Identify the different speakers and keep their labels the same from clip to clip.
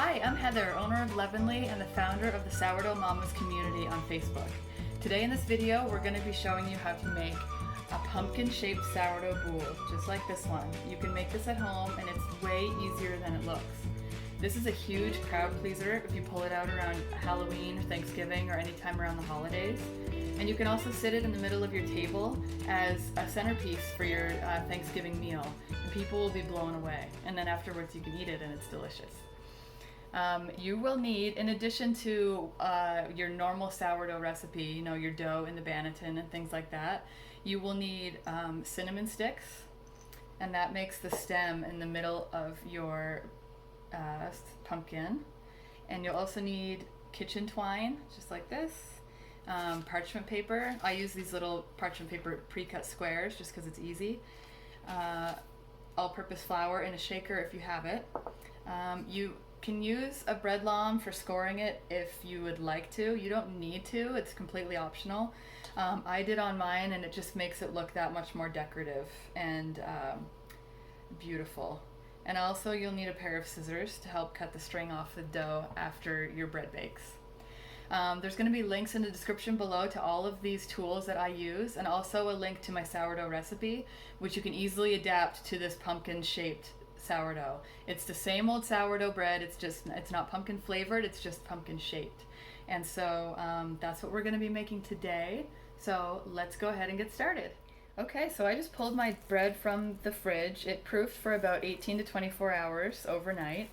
Speaker 1: Hi, I'm Heather, owner of Leavenly and the founder of the Sourdough Mamas community on Facebook. Today in this video, we're going to be showing you how to make a pumpkin-shaped sourdough boule, just like this one. You can make this at home and it's way easier than it looks. This is a huge crowd pleaser if you pull it out around Halloween or Thanksgiving or any time around the holidays. And you can also sit it in the middle of your table as a centerpiece for your Thanksgiving meal. And people will be blown away. And then afterwards you can eat it and it's delicious. You will need, in addition to your normal sourdough recipe, you know, your dough in the Banneton and things like that, you will need cinnamon sticks, and that makes the stem in the middle of your pumpkin. And you'll also need kitchen twine, just like this, parchment paper. I use these little parchment paper pre-cut squares just because it's easy. All-purpose flour in a shaker if you have it. You can use a bread lawn for scoring it if you would like to. You don't need to, it's completely optional. I did on mine and it just makes it look that much more decorative and beautiful. And also you'll need a pair of scissors to help cut the string off the dough after your bread bakes. There's going to be links in the description below to all of these tools that I use, and also a link to my sourdough recipe, which you can easily adapt to this pumpkin shaped sourdough. It's the same old sourdough bread, it's not pumpkin flavored, it's just pumpkin shaped. And so that's what we're going to be making today. So let's go ahead and get started. Okay, so I just pulled my bread from the fridge. It proofed for about 18 to 24 hours overnight.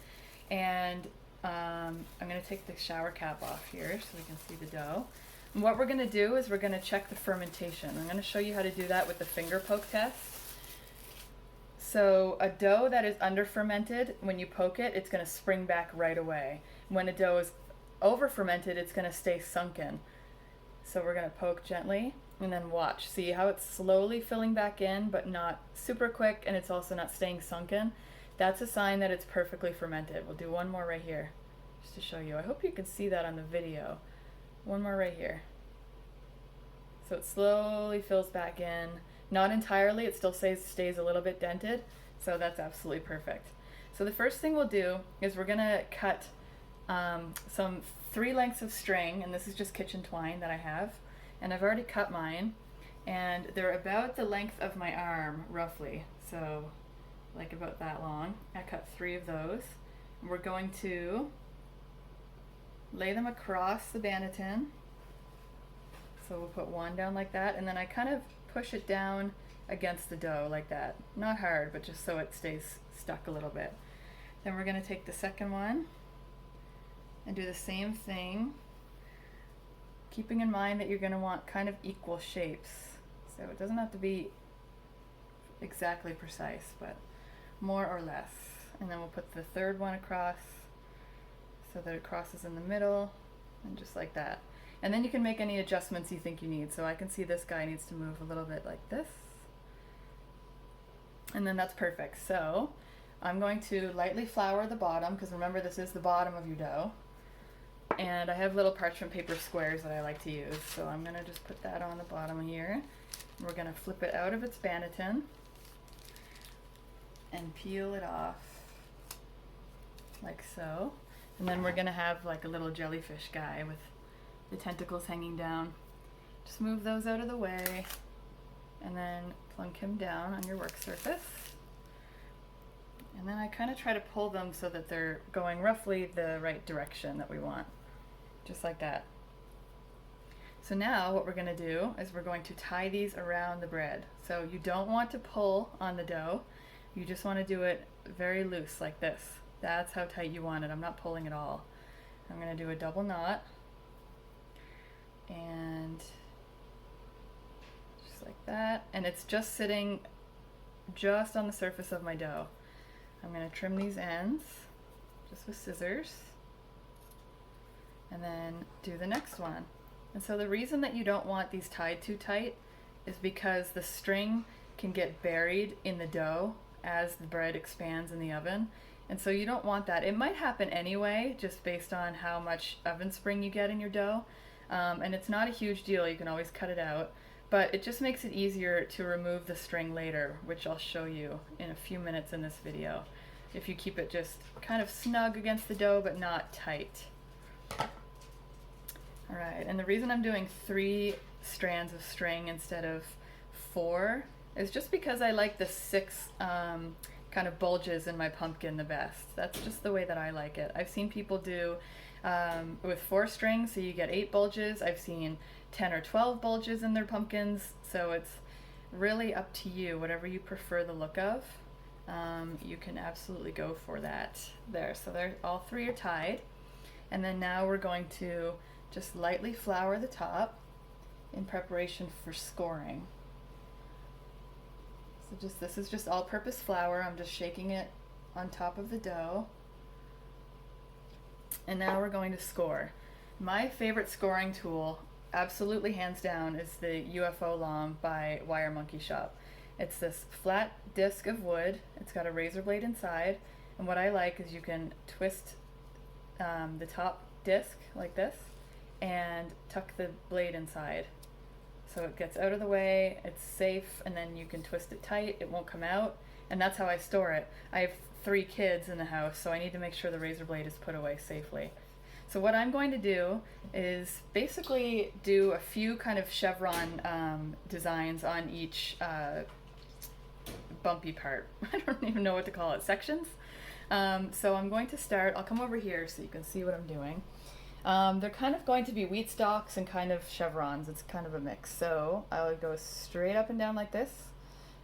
Speaker 1: And I'm going to take the shower cap off here so we can see the dough. And what we're going to do is we're going to check the fermentation. I'm going to show you how to do that with the finger poke test. So a dough that is under fermented, when you poke it, it's going to spring back right away. When a dough is over fermented, it's going to stay sunken. So we're going to poke gently and then watch. See how it's slowly filling back in, but not super quick, and it's also not staying sunken. That's a sign that it's perfectly fermented. We'll do one more right here just to show you. I hope you can see that on the video. One more right here. So it slowly fills back in. Not entirely, it still stays a little bit dented, so that's absolutely perfect. So the first thing we'll do is we're gonna cut some 3 lengths of string, and this is just kitchen twine that I have, and I've already cut mine, and they're about the length of my arm, roughly, so like about that long. I cut 3 of those, and we're going to lay them across the Banneton. So we'll put one down like that, and then I kind of push it down against the dough like that. Not hard, but just so it stays stuck a little bit. Then we're going to take the second one and do the same thing, keeping in mind that you're going to want kind of equal shapes. So it doesn't have to be exactly precise, but more or less. And then we'll put the third one across so that it crosses in the middle, and just like that. And then you can make any adjustments you think you need. So I can see this guy needs to move a little bit like this. And then that's perfect. So I'm going to lightly flour the bottom, because remember this is the bottom of your dough. And I have little parchment paper squares that I like to use. So I'm going to just put that on the bottom here. We're going to flip it out of its Banneton and peel it off like so. And then we're going to have like a little jellyfish guy with the tentacles hanging down. Just move those out of the way and then plunk him down on your work surface. And then I kind of try to pull them so that they're going roughly the right direction that we want. Just like that. So now what we're going to do is we're going to tie these around the bread. So you don't want to pull on the dough. You just want to do it very loose like this. That's how tight you want it. I'm not pulling at all. I'm going to do a double knot. And just like that, and it's just sitting just on the surface of my dough. I'm going to trim these ends just with scissors and then do the next one. And so the reason that you don't want these tied too tight is because the string can get buried in the dough as the bread expands in the oven, and so you don't want that. It might happen anyway, just based on how much oven spring you get in your dough. And it's not a huge deal, you can always cut it out, but it just makes it easier to remove the string later, which I'll show you in a few minutes in this video. if you keep it just kind of snug against the dough but not tight. All right, and the reason I'm doing 3 strands of string instead of 4 is just because I like the 6 kind of bulges in my pumpkin the best. That's just the way that I like it. I've seen people do with 4 strings, so you get 8 bulges. I've seen 10 or 12 bulges in their pumpkins, so it's really up to you. Whatever you prefer the look of, you can absolutely go for that. There, so all 3 are tied, and then now we're going to just lightly flour the top in preparation for scoring. So this is just all-purpose flour. I'm just shaking it on top of the dough. And now we're going to score. My favorite scoring tool, absolutely hands down, is the UFO Long by Wire Monkey Shop. It's this flat disc of wood. It's got a razor blade inside. And what I like is you can twist the top disc like this and tuck the blade inside. So it gets out of the way, it's safe, and then you can twist it tight, it won't come out, and that's how I store it. I have 3 kids in the house, so I need to make sure the razor blade is put away safely. So what I'm going to do is basically do a few kind of chevron designs on each bumpy part. I don't even know what to call it, sections. So I'm going to start, I'll come over here so you can see what I'm doing. They're kind of going to be wheat stalks and kind of chevrons. It's kind of a mix. So I'll go straight up and down like this,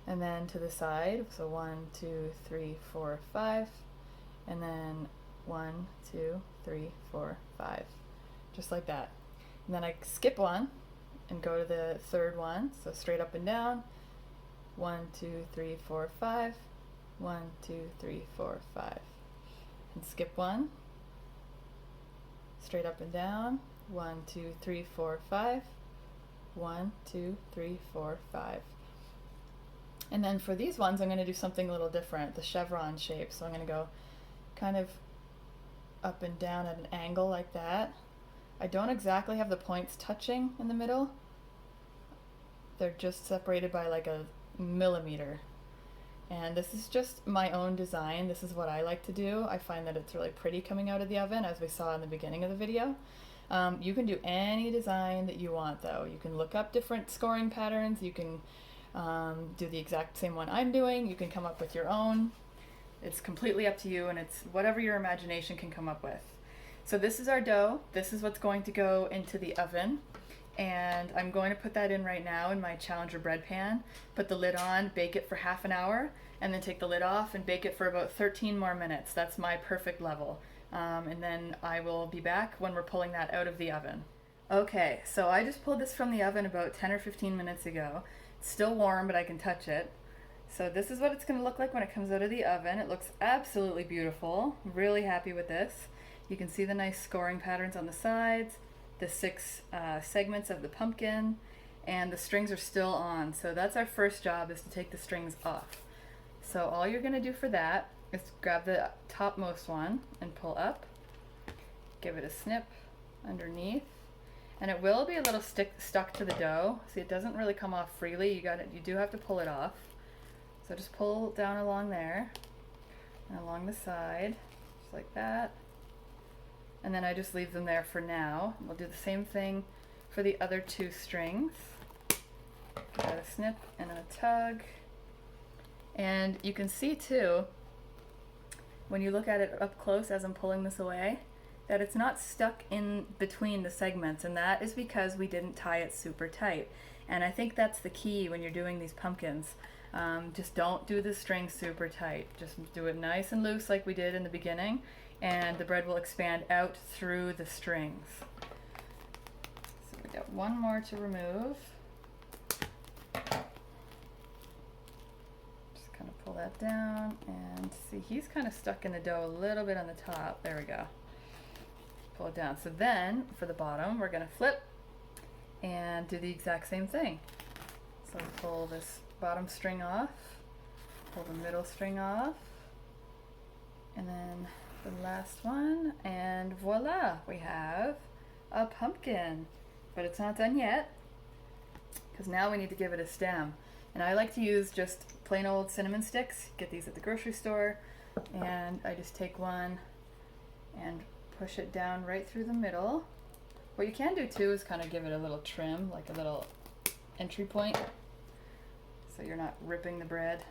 Speaker 1: and then to the side. So 1, 2, 3, 4, 5, and then 1, 2, 3, 4, 5, just like that. And then I skip one and go to the third one. So straight up and down. 1, 2, 3, 4, 5. 1, 2, 3, 4, 5, and skip one. Straight up and down. 1, 2, 3, 4, 5. 1, 2, 3, 4, 5. And then for these ones, I'm going to do something a little different, the chevron shape. So I'm going to go kind of up and down at an angle like that. I don't exactly have the points touching in the middle. They're just separated by like a millimeter. And this is just my own design. This is what I like to do. I find that it's really pretty coming out of the oven, as we saw in the beginning of the video. You can do any design that you want, though. You can look up different scoring patterns. You can do the exact same one I'm doing. You can come up with your own. It's completely up to you, and it's whatever your imagination can come up with. So this is our dough. This is what's going to go into the oven. And I'm going to put that in right now in my Challenger bread pan, put the lid on, bake it for half an hour, and then take the lid off and bake it for about 13 more minutes. That's my perfect level. And then I will be back when we're pulling that out of the oven. Okay, so I just pulled this from the oven about 10 or 15 minutes ago. It's still warm, but I can touch it. So this is what it's going to look like when it comes out of the oven. It looks absolutely beautiful. I'm really happy with this. You can see the nice scoring patterns on the sides, the 6 segments of the pumpkin, and the strings are still on. So that's our first job, is to take the strings off. So all you're going to do for that is grab the topmost one and pull up, give it a snip underneath, and it will be a little stuck to the dough. See, it doesn't really come off freely. You do have to pull it off. So just pull down along there and along the side, just like that. And then I just leave them there for now. We'll do the same thing for the other 2 strings. Got a snip and a tug. And you can see too, when you look at it up close as I'm pulling this away, that it's not stuck in between the segments, and that is because we didn't tie it super tight. And I think that's the key when you're doing these pumpkins. Just don't do the string super tight. Just do it nice and loose like we did in the beginning, and the bread will expand out through the strings. So we got one more to remove. Just kind of pull that down, and see, he's kind of stuck in the dough a little bit on the top. There we go. Pull it down. So then for the bottom, we're going to flip and do the exact same thing. So pull this bottom string off, pull the middle string off, and then the last one, and voila, we have a pumpkin. But it's not done yet, because now we need to give it a stem. And I like to use just plain old cinnamon sticks. Get these at the grocery store. And I just take one and push it down right through the middle. What you can do too is kind of give it a little trim, like a little entry point, so you're not ripping the bread.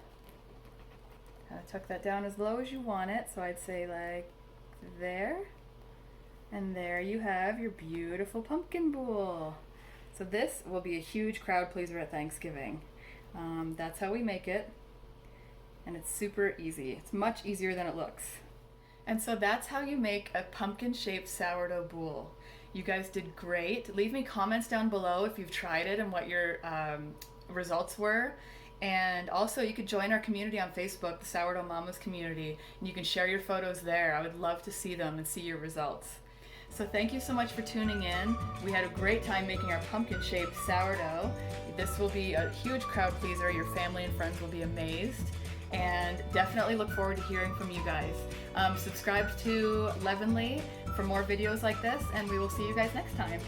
Speaker 1: Kind of tuck that down as low as you want it, so I'd say like there. And there you have your beautiful pumpkin boule. So this will be a huge crowd pleaser at Thanksgiving. That's how we make it. And it's super easy. It's much easier than it looks. And so that's how you make a pumpkin-shaped sourdough boule. You guys did great. Leave me comments down below if you've tried it and what your results were. And also you could join our community on Facebook, the Sourdough Mamas community, and you can share your photos there. I would love to see them and see your results. So thank you so much for tuning in. We had a great time making our pumpkin-shaped sourdough. This will be a huge crowd pleaser. Your family and friends will be amazed. And definitely look forward to hearing from you guys. Subscribe to Leavenly for more videos like this, and we will see you guys next time.